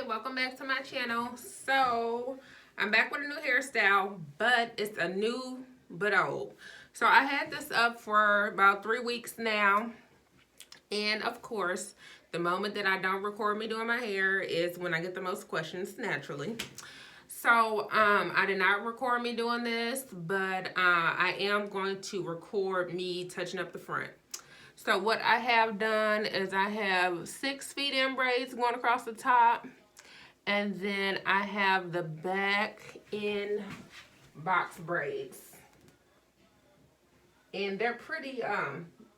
welcome back to my channel. So I'm back with a new hairstyle, but it's a new but old. So I had this up for about 3 weeks now, and of course the moment that I don't record me doing my hair is when I get the most questions, naturally. So I did not record me doing this, but I am going to record me touching up the front. So what I have done is I have 6 feet-in braids going across the top, and then I have the back in box braids. And they're pretty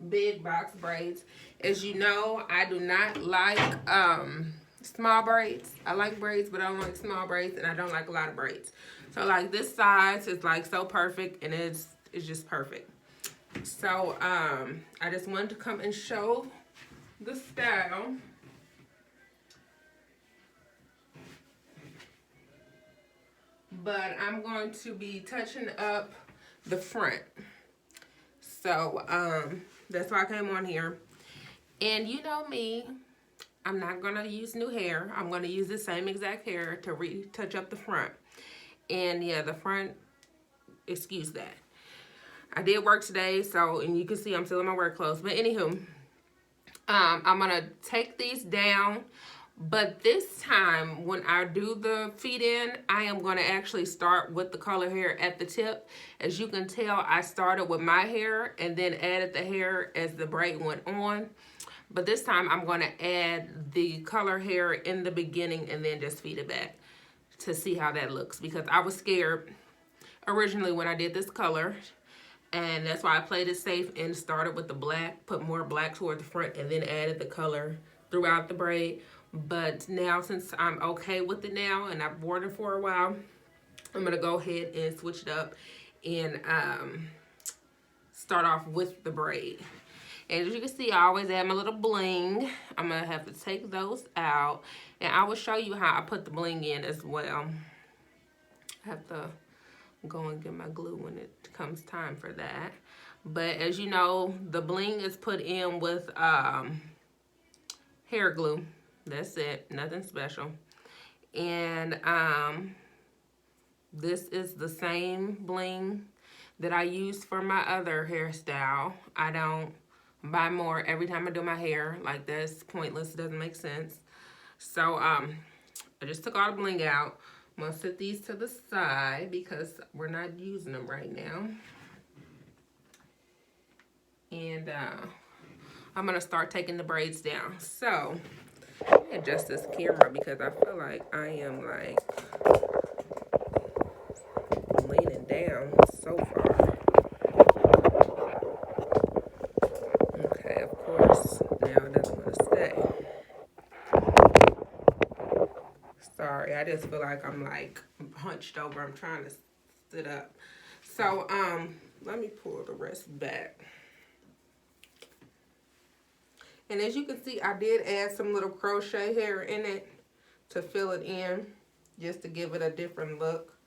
big box braids. As you know, I do not like small braids. I like braids, but I don't like small braids, and I don't like a lot of braids. So like this size is like so perfect, and it's just perfect. So I just wanted to come and show the style. But I'm going to be touching up the front. So that's why I came on here. And you know me, I'm not going to use new hair. I'm going to use the same exact hair to retouch up the front. And yeah, the front, excuse that. I did work today, so, and you can see I'm still in my work clothes. But anywho, I'm going to take these down. But this time, when I do the feet in, I am going to actually start with the color hair at the tip. As you can tell, I started with my hair and then added the hair as the braid went on. But this time, I'm going to add the color hair in the beginning and then just feed it back to see how that looks. Because I was scared originally when I did this color. And that's why I played it safe and started with the black, put more black toward the front, and then added the color throughout the braid. But now, since I'm okay with it now and I've worn it for a while, I'm going to go ahead and switch it up and start off with the braid. And as you can see, I always add my little bling. I'm going to have to take those out. And I will show you how I put the bling in as well. I have to go and get my glue when it comes time for that. But as you know, the bling is put in with hair glue. That's it, nothing special. And this is the same bling that I use for my other hairstyle. I don't buy more every time I do my hair. Like, that's pointless, it doesn't make sense. So I just took all the bling out. I'm gonna set these to the side because we're not using them right now. And I'm gonna start taking the braids down. So let me adjust this camera because I feel like I am like leaning down so far. Okay, of course, now it doesn't want to stay. Sorry, I just feel like I'm like hunched over. I'm trying to sit up. So let me pull the rest back. And as you can see, I did add some little crochet hair in it to fill it in, just to give it a different look,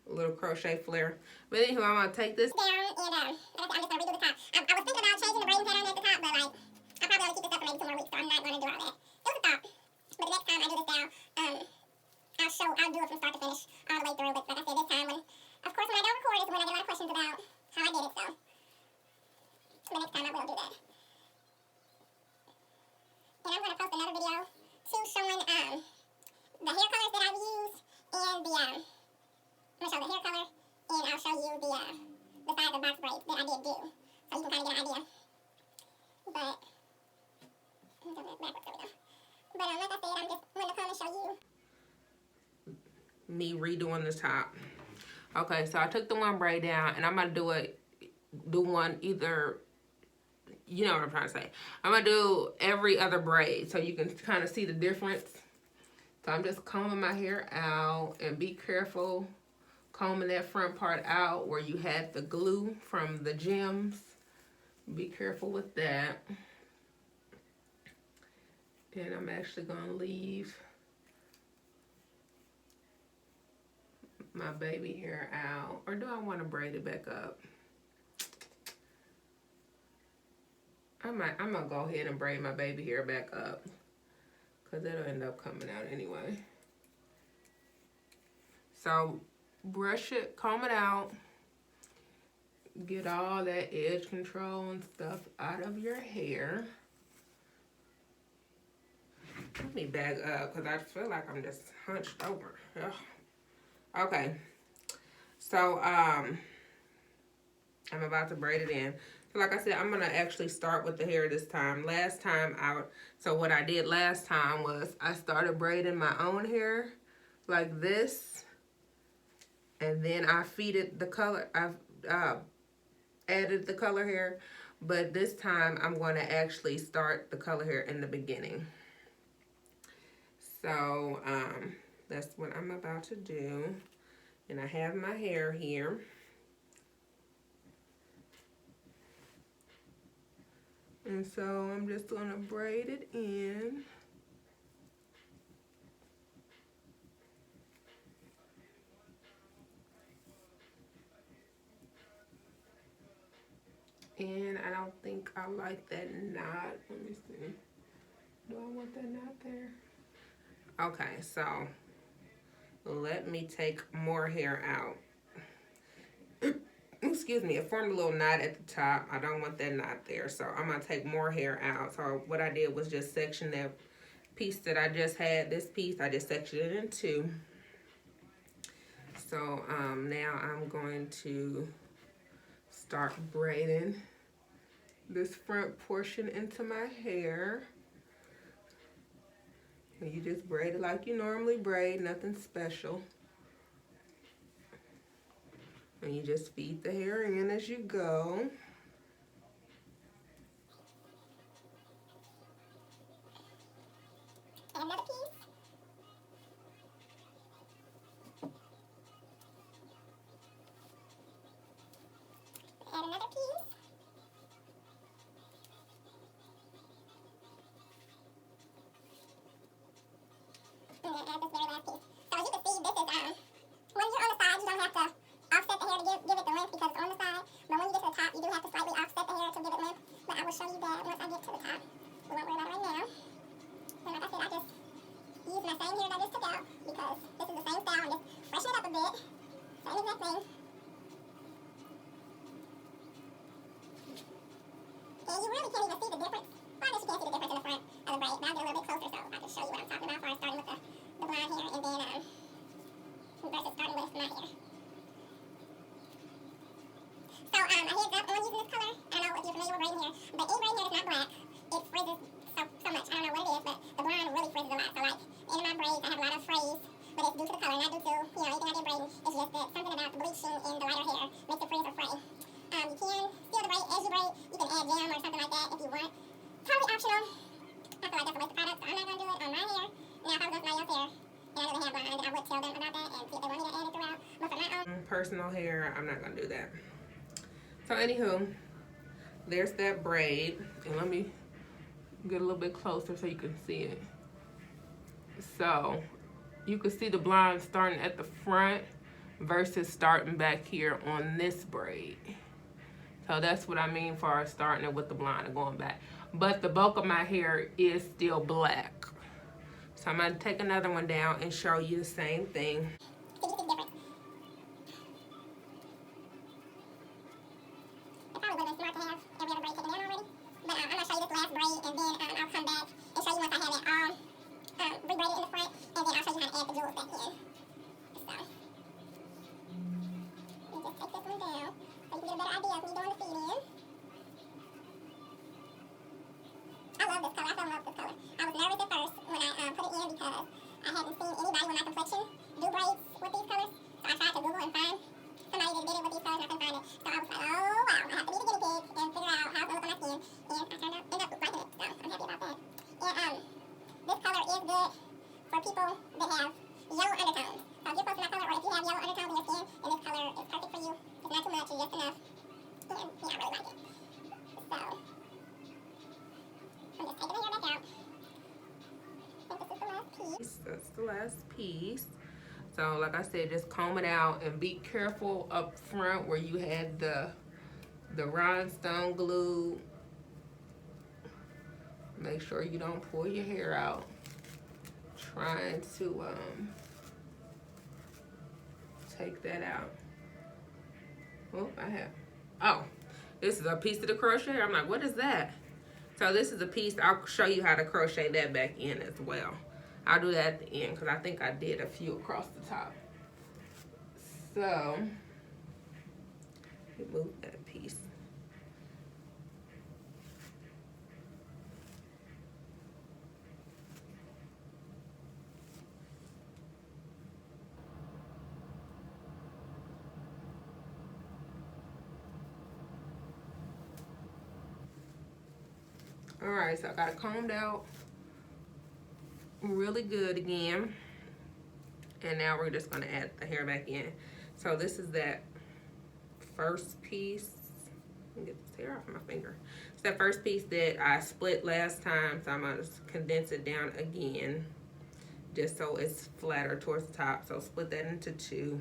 a little crochet flare. But anyway, I'm gonna take this down and I'm just gonna redo the top. I was thinking about changing the braiding pattern at the top, but like I probably want to keep this up for maybe 2 more weeks, so I'm not gonna do all that. It was a thought, but the next time I do this down, I'll do it from start to finish all the way through. But like I said, this time, of course, when I don't record is when I get a lot of questions about how I did it. So the next time I will do that. And I'm going to post another video too showing the hair colors that I've used and the I'm going to show the hair color, and I'll show you the size of box braids that I did do, so you can kind of get an idea. But like I said, I'm just going to come and show you me redoing the top. Okay, so I took the one braid down, and I'm going to do one either. You know what I'm trying to say. I'm going to do every other braid so you can kind of see the difference. So I'm just combing my hair out, and be careful combing that front part out where you had the glue from the gems. Be careful with that. And I'm actually going to leave my baby hair out. Or do I want to braid it back up? I'm gonna go ahead and braid my baby hair back up because it'll end up coming out anyway. So brush it, comb it out, get all that edge control and stuff out of your hair. Let me back up because I feel like I'm just hunched over. Ugh. Okay, so I'm about to braid it in. So like I said, I'm gonna actually start with the hair this time. Last time so what I did last time was I started braiding my own hair like this, and then I feeded the color. I've added the color hair, but this time I'm going to actually start the color hair in the beginning. So that's what I'm about to do. And I have my hair here. And so I'm just going to braid it in. And I don't think I like that knot. Let me see. Do I want that knot there? Okay, so let me take more hair out. Excuse me, it formed a little knot at the top. I don't want that knot there, so I'm gonna take more hair out. So what I did was just section that piece that I just had, this piece, I just sectioned it in two. So now I'm going to start braiding this front portion into my hair. And you just braid it like you normally braid, nothing special. And you just feed the hair in as you go. Another piece. Add another piece. And then add this very last piece. So as you can see, this is when you're on the side, you don't have to offset the hair to give it the length because it's on the side. But when you get to the top, you do have to slightly offset the hair to give it length. But I will show you that once I get to the top. We won't worry about it right now. And like I said, I just use my same hair that I just took out because this is the same style and just freshen it up a bit. Same exact thing. And you really can't even see the difference. Well, I guess you can't see the difference in the front of the braid, but I'll get a little bit closer so I can show you what I'm talking about as far as starting with the blonde hair and then versus starting with my hair. So a heads up on using this color. I don't know if you're familiar with braiding hair, but any braiding hair is not black. It frizzes so much. I don't know what it is, but the blonde really frizzes a lot. So like in my braids, I have a lot of frizz, but it's due to the color, not due to anything I did braiding. It's just that something about the bleaching in the lighter hair makes it frizz or fray. You can steal the braid as you braid. You can add jam or something like that if you want. Totally optional. I feel like that's a waste of product, so I'm not going to do it on my hair. Now, if I was on somebody else's hair, and I really have blonde, I would tell them about that and see if they want me to add it throughout. But for my own personal hair, I'm not going to do that. So anywho, there's that braid. And let me get a little bit closer so you can see it. So you can see the blonde starting at the front versus starting back here on this braid. So that's what I mean for starting it with the blonde and going back. But the bulk of my hair is still black. So I'm going to take another one down and show you the same thing. That's the last piece. So like I said, just comb it out and be careful up front where you had the rhinestone glue. Make sure you don't pull your hair out. Trying to take that out. Oh, I have. Oh, this is a piece of the crochet. I'm like, what is that? So this is a piece. I'll show you how to crochet that back in as well. I'll do that at the end because I think I did a few across the top. So remove that piece. All right, so I got it combed out really good again. And now we're just gonna add the hair back in. So this is that first piece. Let me get this hair off my finger. It's that first piece that I split last time. So I'm gonna condense it down again, just so it's flatter towards the top. So split that into two.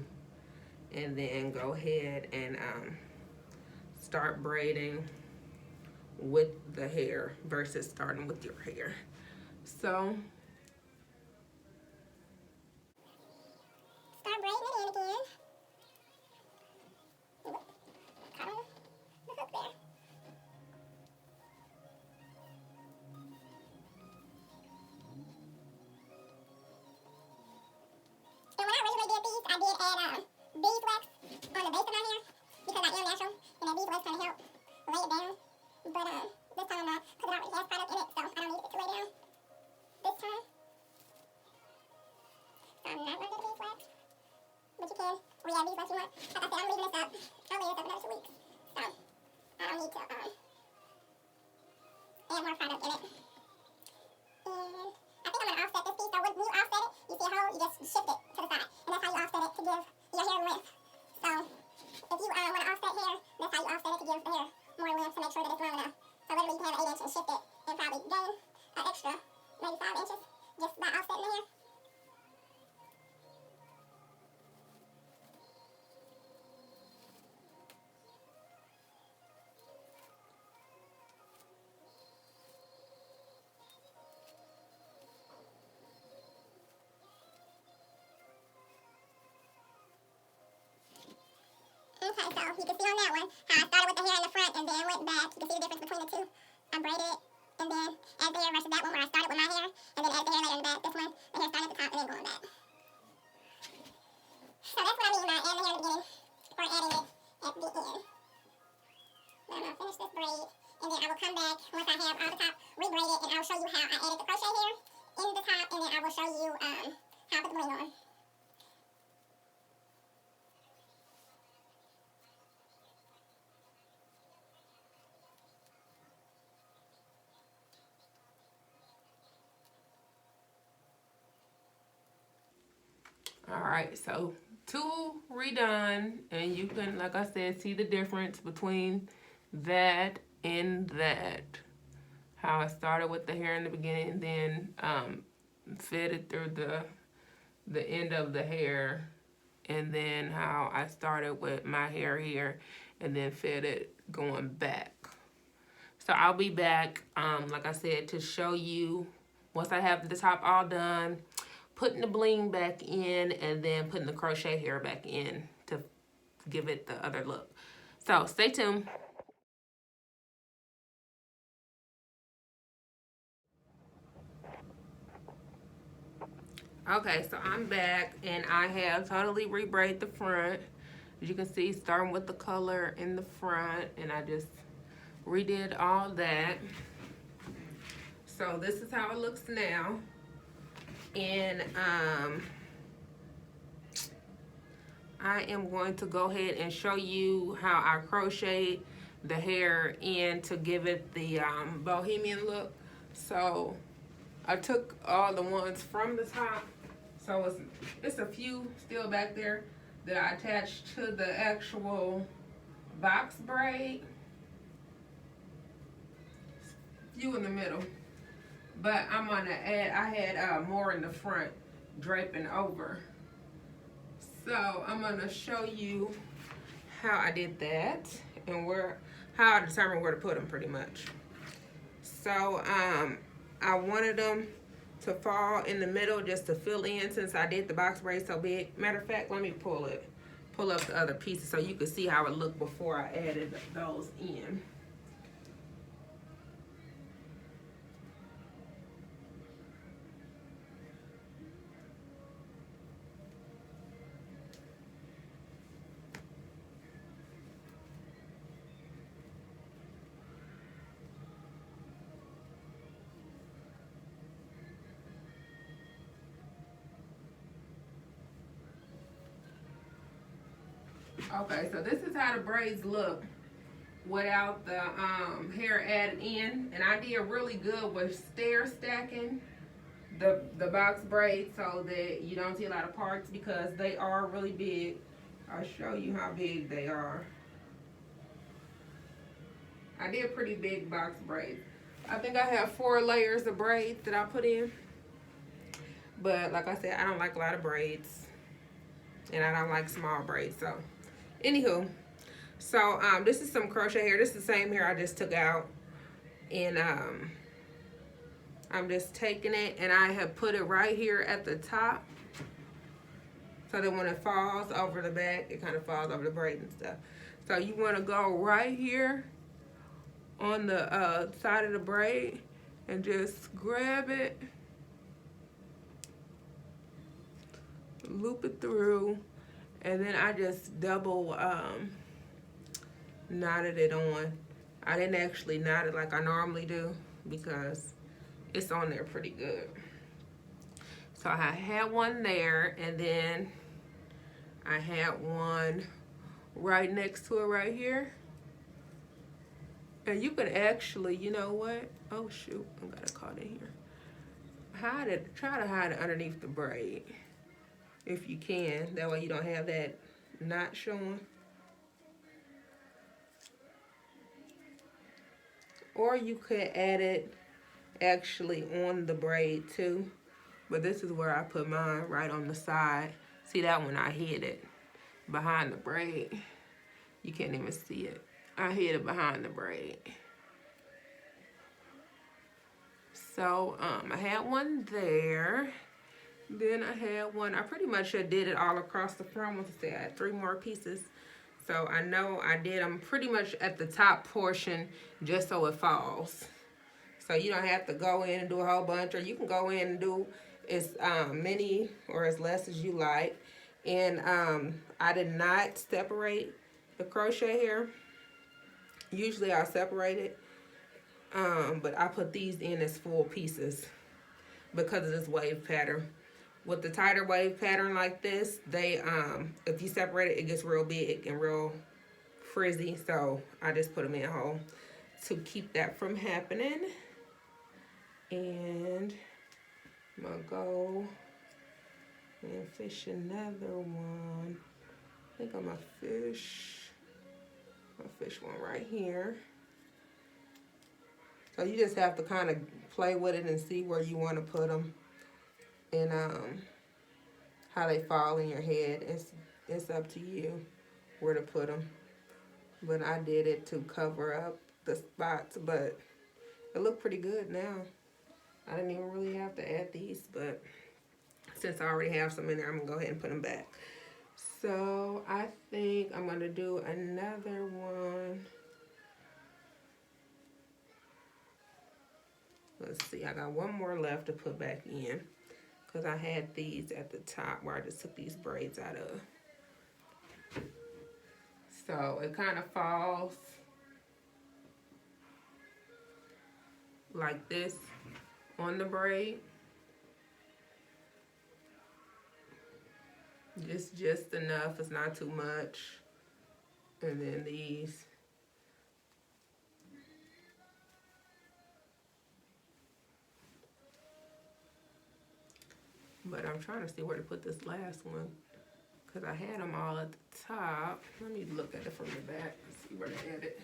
And then go ahead and start braiding with the hair versus starting with your hair. So start braiding it in again. Cut on the hook there. And when I originally did these, I did add beeswax on the base of my hair because I am natural, and that beeswax kind of help lay it down. But this time I'm not, because it already has product in it, so I don't need it to lay down this time. So I'm not going to do the beeswax, but you can re-add beeswax if you want. Like I said, I'm leaving this up. I'll leave this up another 2 weeks, so I don't need to add more product in it. And I think I'm going to offset this piece, so when you offset it, you see a hole, you just shift it to the side, and that's how you offset it to give your hair length. So if you want to offset hair, that's how you offset it to give the hair more length to make sure that it's long enough. So literally you can have an 8 inch and shift it and probably gain an extra maybe 5 inches just by offsetting the hair. Okay, so you can see on that one how I started with the hair in the front and then went back. You can see the difference between the two. I braided it and then added the hair versus that one where I started with my hair and then added the hair later in the back. This one, the hair started at the top and then going back. So that's what I mean by adding the hair in the beginning or adding it at the end. But I'm going to finish this braid and then I will come back once I have all the top re-braided and I'll show you how I added the crochet hair in the top and then I will show you how I put the bling on. all right, so two redone, and you can, like I said, see the difference between that and that. How I started with the hair in the beginning, then fed it through the end of the hair, and then how I started with my hair here, and then fed it going back. So I'll be back, like I said, to show you once I have the top all done, putting the bling back in, and then putting the crochet hair back in to give it the other look. So stay tuned. Okay, so I'm back and I have totally rebraided the front. As you can see, starting with the color in the front, and I just redid all that. So this is how it looks now. And I am going to go ahead and show you how I crocheted the hair in to give it the bohemian look. So I took all the ones from the top. So it's a few still back there that I attached to the actual box braid. Few in the middle. But I'm gonna add, I had more in the front draping over. So I'm gonna show you how I did that and how I determined where to put them pretty much. So I wanted them to fall in the middle just to fill in since I did the box braid so big. Matter of fact, let me pull it pull up the other pieces so you can see how it looked before I added those in. Okay, so this is how the braids look without the hair added in. And I did really good with stair stacking the box braids so that you don't see a lot of parts because they are really big. I'll show you how big they are. I did pretty big box braids. I think I have 4 layers of braids that I put in. But like I said, I don't like a lot of braids. And I don't like small braids. So, anywho. So, this is some crochet hair. This is the same hair I just took out. And, I'm just taking it and I have put it right here at the top. So that when it falls over the back, it kind of falls over the braid and stuff. So you want to go right here on the side of the braid and just grab it, loop it through, and then I just double knotted it on. I didn't actually knot it like I normally do because it's on there pretty good. So I had one there, and then I had one right next to it right here. And you can actually, you know what? Oh shoot, I got it caught in here. Hide it, try to hide it underneath the braid if you can. That way you don't have that knot showing. Or you could add it actually on the braid too. But this is where I put mine, right on the side. See that one, I hid it behind the braid. You can't even see it. I hid it behind the braid. So I had one there. Then I had one, I pretty much did it all across the front. Once I had 3 more pieces. So I know I did them pretty much at the top portion just so it falls. So you don't have to go in and do a whole bunch, or you can go in and do as many or as less as you like. And I did not separate the crochet hair. Usually I'll separate it, but I put these in as full pieces because of this wave pattern. With the tighter wave pattern like this, they if you separate it, it gets real big and real frizzy. So I just put them in whole to keep that from happening. And I'm gonna go and fish another one. I think I'm gonna fish one right here. So you just have to kind of play with it and see where you want to put them and how they fall in your head. It's up to you where to put them. But I did it to cover up the spots, but it looked pretty good now. I didn't even really have to add these, but since I already have some in there, I'm gonna go ahead and put them back. So I think I'm gonna do another one. Let's see, I got one more left to put back in because I had these at the top where I just took these braids out of. So it kind of falls like this on the braid. Just enough, it's not too much. And then these. But I'm trying to see where to put this last one because I had them all at the top. Let me look at it from the back and see where to add it.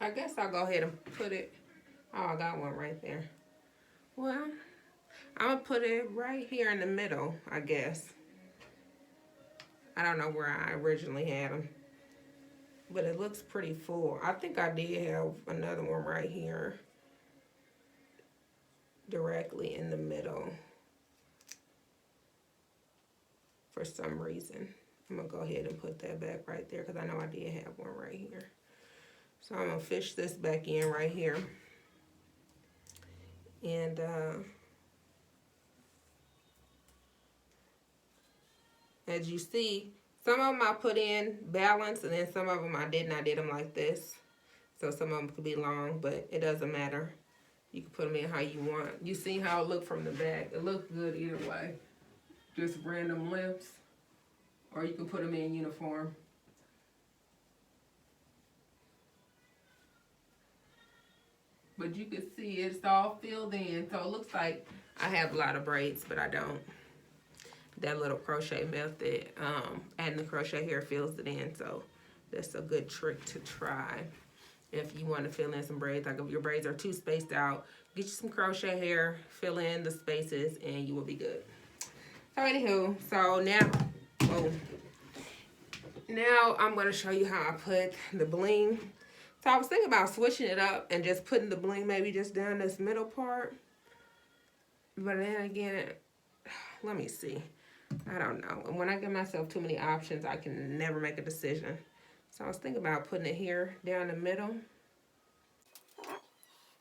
I guess I'll go ahead and put it. Oh, I got one right there. Well, I'm gonna put it right here in the middle, I guess. I don't know where I originally had them, but it looks pretty full. I think I did have another one right here, directly in the middle for some reason. I'm gonna go ahead and put that back right there because I know I did have one right here. So I'm gonna fish this back in right here. And as you see, some of them I put in balance, and then some of them I didn't. I did them like this. So some of them could be long, but it doesn't matter. You can put them in how you want. You see how it looked from the back. It looked good either way. Just random lengths. Or you can put them in uniform. But you can see it's all filled in. So it looks like I have a lot of braids, but I don't. That little crochet method, adding the crochet hair fills it in. So that's a good trick to try. If you want to fill in some braids, like if your braids are too spaced out, get you some crochet hair, fill in the spaces, and you will be good. So anywho, so now I'm going to show you how I put the bling. So I was thinking about switching it up and just putting the bling maybe just down this middle part. But then again, let me see. I don't know. And when I give myself too many options, I can never make a decision. So I was thinking about putting it here down the middle. There's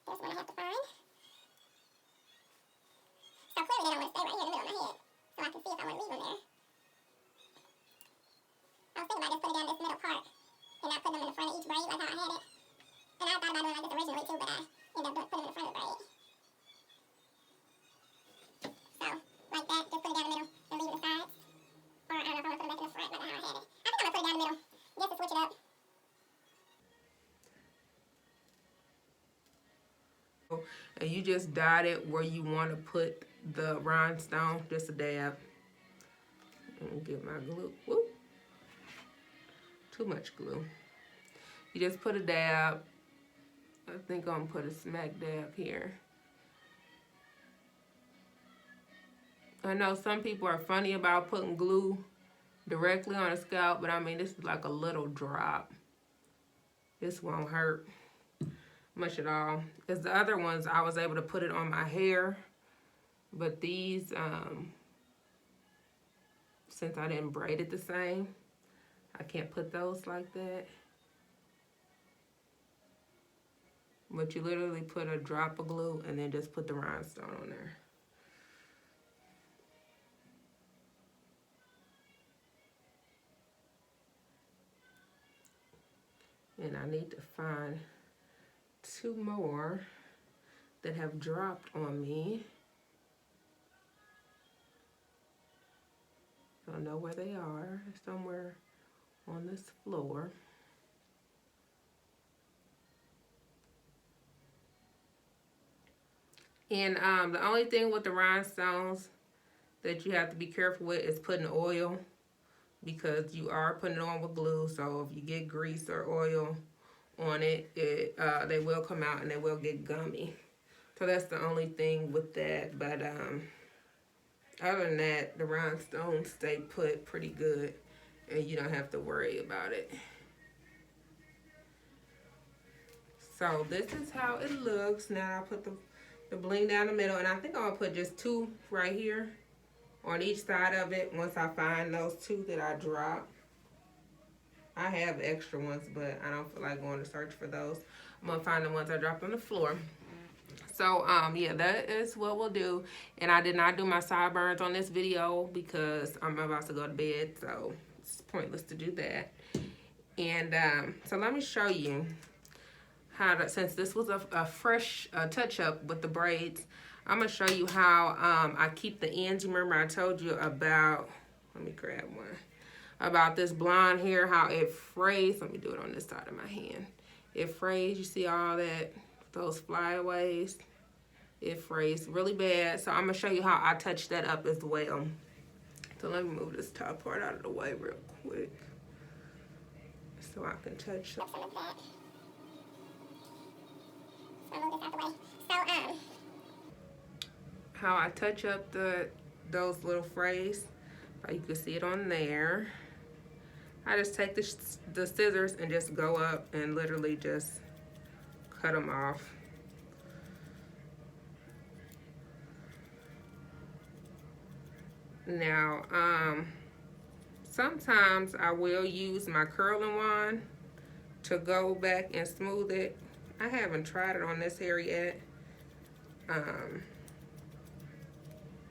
one I have to find. So clearly they don't want to stay right here in the middle of my head. So I can see if I want to leave them there. I was thinking about just putting down this middle part and not putting them in the front of each braid like how I had it. And I thought about doing like this originally too, but I ended up putting them in the front of the braid. So, like that, just put it down the middle and leave the sides. Or I don't know if I want to put them back in the front, like how I had it. I think I'm going to put it down the middle just to switch it up. And you just dot it where you want to put the rhinestone, just a dab. And get my glue. Whoop. Too much glue. You just put a dab. I think I'm going to put a smack dab here. I know some people are funny about putting glue directly on the scalp, but I mean, this is like a little drop. This won't hurt much at all. Because the other ones, I was able to put it on my hair. But these, since I didn't braid it the same, I can't put those like that. But you literally put a drop of glue and then just put the rhinestone on there. And I need to find two more that have dropped on me. Don't know where they are. Somewhere on this floor. And the only thing with the rhinestones that you have to be careful with is putting oil, because you are putting it on with glue. So if you get grease or oil on it, they will come out and they will get gummy. So that's the only thing with that. But other than that, the rhinestones stay put pretty good, and you don't have to worry about it. So this is how it looks. Now I put the bling down the middle, and I think I'll put just two right here on each side of it once I find those two that I dropped. I have extra ones, but I don't feel like going to search for those. I'm going to find the ones I dropped on the floor. So, yeah, that is what we'll do. And I did not do my sideburns on this video because I'm about to go to bed, so it's pointless to do that. And so let me show you how to, since this was a fresh touch-up with the braids, I'm going to show you how I keep the ends. Remember I told you about, let me grab one, about this blonde hair, how it frays. Let me do it on this side of my hand. It frays, you see all that, those flyaways. It frays really bad. So I'm going to show you how I touch that up as well. So let me move this top part out of the way real quick so I can touch up. I'm gonna move this out the way. So, how I touch up those little frays, you can see it on there. I just take the scissors and just go up and literally just cut them off. Now, sometimes I will use my curling wand to go back and smooth it. I haven't tried it on this hair yet.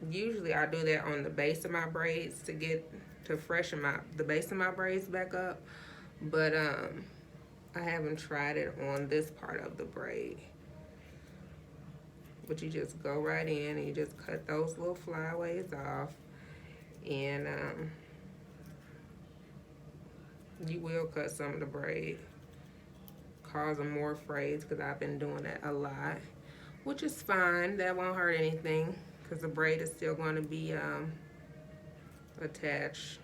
Usually I do that on the base of my braids to freshen the base of my braids back up, but I haven't tried it on this part of the braid. But you just go right in and you just cut those little flyaways off, and you will cut some of the braid, causing more frays, because I've been doing that a lot, which is fine. That won't hurt anything, because the braid is still going to be attached.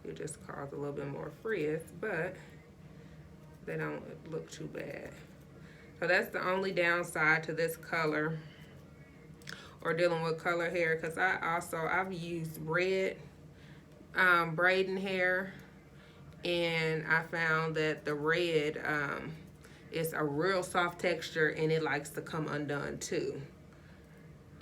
You just cause a little bit more frizz, but they don't look too bad. So that's the only downside to this color, or dealing with color hair, because I've used red braiding hair, and I found that the red is a real soft texture, and it likes to come undone too.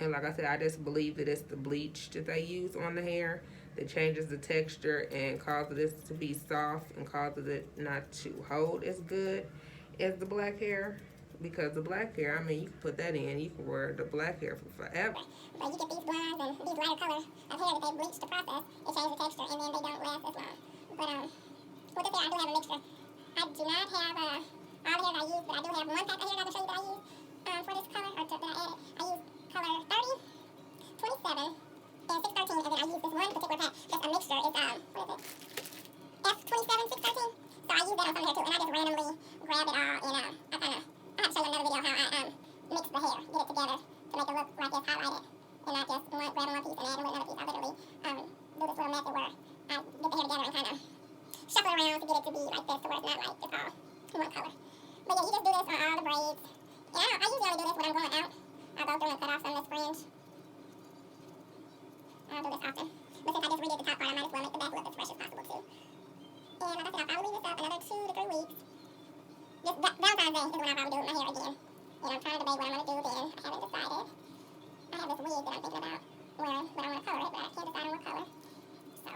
And like I said, I just believe that it's the bleach that they use on the hair that changes the texture and causes it to be soft and causes it not to hold as good as the black hair. Because the black hair, I mean, you can put that in, you can wear the black hair for forever. But you get these blondes and these lighter color of hair that they bleach the process, it changes the texture, and then they don't last as long. But with this hair, I do have a mixture. I do not have all the hairs I use, but I do have one pack of hair that I can show you that I use for this color, or that I added. I use color 30, 27, and 613, and then I use this one particular pack that's a mixture. It's, what is it? F27, 613. So I use that on some hair too, and I just randomly grab it all, and I have to show you another video how I mix the hair, get it together to make it look like it's highlighted, and not just grabbing one piece and adding another piece. I literally do this little method where I get the hair together and kind of shuffle it around to get it to be like this, to where it's not like it's all one color. But yeah, you just do this on all the braids. And I usually only do this when I'm going out. I'll go through and cut off some of this fringe. I'll do this often. But since I just redid the top part, I might as well make the back look as fresh as possible too. And like I said, I'll probably leave this up another 2 to 3 weeks. Just Valentine's Day is when I'll probably do my hair again. And I'm trying to debate what I'm going to do then. I haven't decided. I have this wig that I'm thinking about wearing, but I want to color it, but I can't decide on what color. So,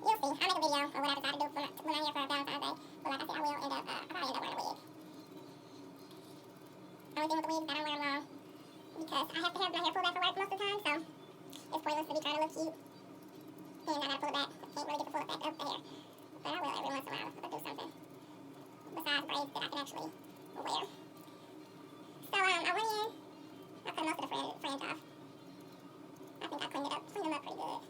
you'll see. I'll make a video of what I decide to do when I'm here for Valentine's Day. But like I said, I will end up, I'll probably end up wearing a wig. Only thing with the wigs, I don't wear them long, because I have to have my hair pulled back for work most of the time, so it's pointless to be trying to look cute. And I gotta pull it back. I can't really get the full effect of the hair. But I will every once in a while if I do something besides braids that I can actually wear. So I went in, I cut most of the fringe off. I think I cleaned them up pretty good.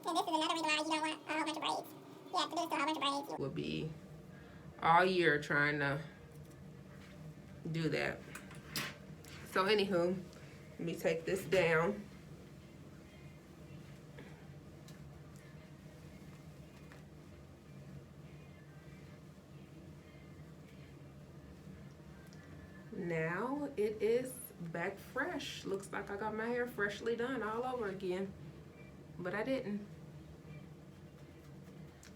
And this is another reason why you don't want a whole bunch of braids. You have to do this to a whole bunch of braids. Will be all year trying to do that. So anywho, let me take this down. Now it is back fresh. Looks like I got my hair freshly done all over again, but I didn't.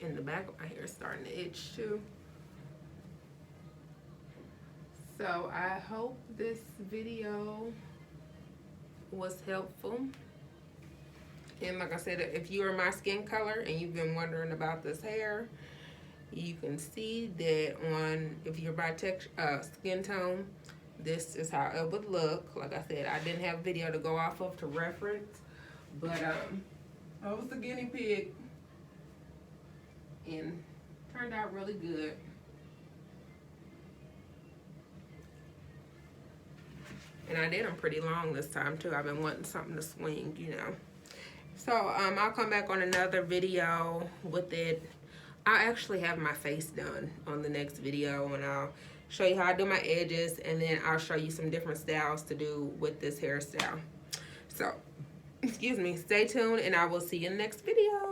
In the back of my hair is starting to itch too. So I hope this video was helpful. And like I said, if you are my skin color and you've been wondering about this hair, you can see that if you're my skin tone, this is how it would look. Like I said, I didn't have a video to go off of to reference, but I was the guinea pig and turned out really good. And I did them pretty long this time too. I've been wanting something to swing, you know. So I'll come back on another video with it. I actually have my face done on the next video, and I'll show you how I do my edges, and then I'll show you some different styles to do with this hairstyle. So, excuse me, stay tuned, and I will see you in the next video.